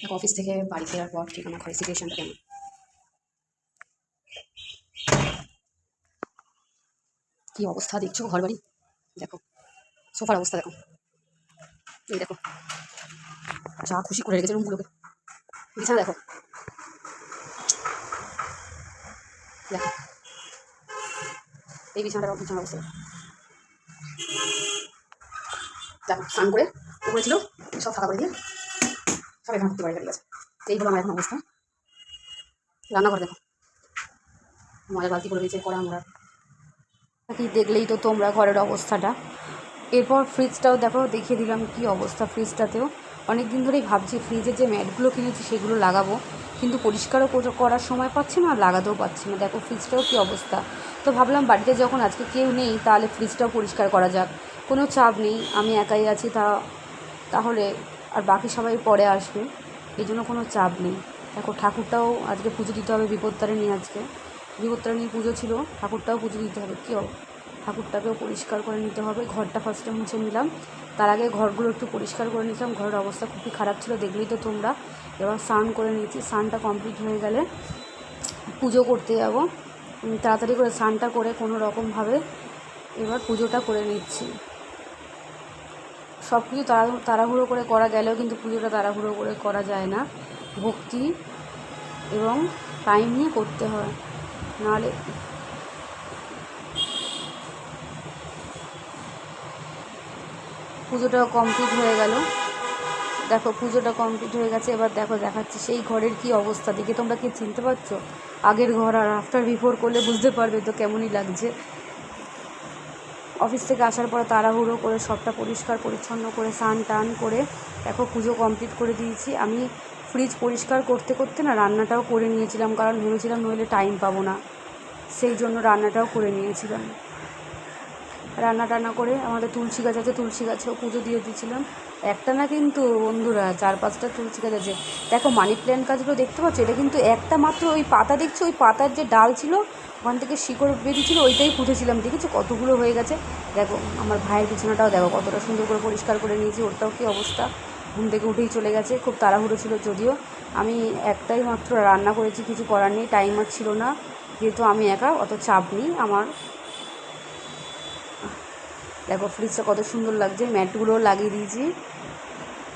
দেখো অফিস থেকে বাড়ি ফেরার পর ঠিক আমার ঘরের সিচুয়েশনটা কেমন। কি অবস্থা দেখছো ঘর বাড়ি, দেখো সোফার অবস্থা দেখো, এই দেখো যা খুশি করে রেখেছে রুমগুলোকে। বিছানা দেখো, দেখো এই বিছানাটার বিছানার অবস্থা দেখো। স্নান করে উপরে ছিল সব ফাঁকা করে দিয়ে সব এখানে ভর্তি বাড়ি গেছে। এই হলো আমার এখন অবস্থা। রান্নাঘর দেখো মজা বালতি করে দিয়েছে কড়া আমরা কি দেখলেই তো তোমরা ঘরের অবস্থাটা। এরপর ফ্রিজটাও দেখো, দেখিয়ে দিলাম কি অবস্থা ফ্রিজটাতেও। অনেক দিন ধরেই ভাবছি ফ্রিজের যে ম্যাটগুলো কিনেছি সেগুলো লাগাবো, কিন্তু পরিষ্কারও করার সময় পাচ্ছি না, লাগাতেও পাচ্ছি না। দেখো ফ্রিজটাও কী অবস্থা। তো ভাবলাম বাড়িতে যখন আজকে কেউ নেই তাহলে ফ্রিজটাও পরিষ্কার করা যাক, কোনো চাপ নেই, আমি একাই আছি তাহলে আর বাকি সবাই পরে আসবে, এই জন্য কোনো চাপ নেই। দেখো ঠাকুরটাও আজকে পুজো দিতে হবে, বিপত্তারিণী আজকে বিপত্তারিণী পুজো ছিল, ঠাকুরটাও পুজো দিতে হবে। কেউ ঠাকুরটাকেও পরিষ্কার করে নিতে হবে। ঘরটা ফার্স্টে মুছে নিলাম, তার আগে ঘরগুলো একটু পরিষ্কার করে নিলাম। ঘরের অবস্থা খুবই খারাপ ছিল, দেখলেই তো তোমরা। এবার স্নান করে নিয়েছি, স্নানটা কমপ্লিট হয়ে গেলে পুজো করতে যাব। তাড়াতাড়ি করে স্নানটা করে কোনো রকমভাবে এবার পুজোটা করে নিচ্ছি। সব কিছু তাড়াহুড়ো করে করা গেলেও কিন্তু পুজোটা তাড়াহুড়ো করে করা যায় না, ভক্তি এবং টাইম নিয়ে করতে হয়, নাহলে পুজোটাও কমপ্লিট হয়ে গেল। দেখো পুজোটা কমপ্লিট হয়ে গেছে। এবার দেখো দেখাচ্ছি সেই ঘরের কি অবস্থা, দেখে তোমরা কি চিনতে পারছো? আগের ঘর আর আফটার বিফোর করলে বুঝতে পারবে তো কেমনই লাগছে। অফিস থেকে আসার পরে তাড়াহুড়ো করে সবটা পরিষ্কার পরিচ্ছন্ন করে স্নান টান করে দেখো পুজো কমপ্লিট করে দিয়েছি। আমি ফ্রিজ পরিষ্কার করতে করতে না রান্নাটাও করে নিয়েছিলাম, কারণ ভেবেছিলাম নইলে টাইম পাবো না, সেই জন্য রান্নাটাও করে নিয়েছিলাম। রান্না টান্না করে আমাদের তুলসী গাছ আছে, তুলসী গাছেও পুজো দিয়ে দিয়েছিলাম। একটা না কিন্তু বন্ধুরা, 4-5টা তুলসী গাছ আছে। দেখো মানি প্ল্যান্ট গাছগুলো দেখতে পাচ্ছ, এটা কিন্তু একটা মাত্র ওই পাতা দেখছো, ওই পাতার যে ডাল ছিল ওখান থেকে শিকড় বেরিয়েছিল, ওইটাই পুঁতেছিলাম। দেখেছো কতগুলো হয়ে গেছে। দেখো আমার ভাইয়ের বিছানাটাও দেখো কতটা সুন্দর করে পরিষ্কার করে নিয়েছি, ওরটাও কী অবস্থা। ঘুম থেকে উঠেই চলে গেছে, খুব তাড়াহুড়ো ছিল যদিও। আমি একটাই মাত্র রান্না করেছি, কিছু করার নেই, টাইম আর ছিল না, যেহেতু আমি একা, অত চাপ নেই আমার। দেখো ফ্রিজটা কত সুন্দর লাগছে, ম্যাটগুলোও লাগিয়ে দিয়েছি।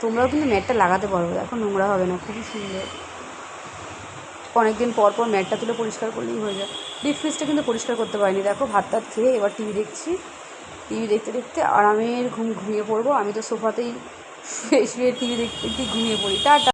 তোমরাও কিন্তু ম্যাটটা লাগাতে পারো, দেখো নোংরা হবে না, খুবই সুন্দর। অনেকদিন পর পর ম্যাটটা তুলে পরিষ্কার করলেই হয়ে যায়। ডিপ ফ্রিজটা কিন্তু পরিষ্কার করতে পারিনি। দেখো ভাত টাত খেয়ে এবার টিভি দেখছি, টিভি দেখতে দেখতে আরামের ঘুমিয়ে পড়বো। আমি তো সোফাতেই শুয়ে শুয়ে টিভি দেখতে দেখতে ঘুমিয়ে পড়ি। টাটা।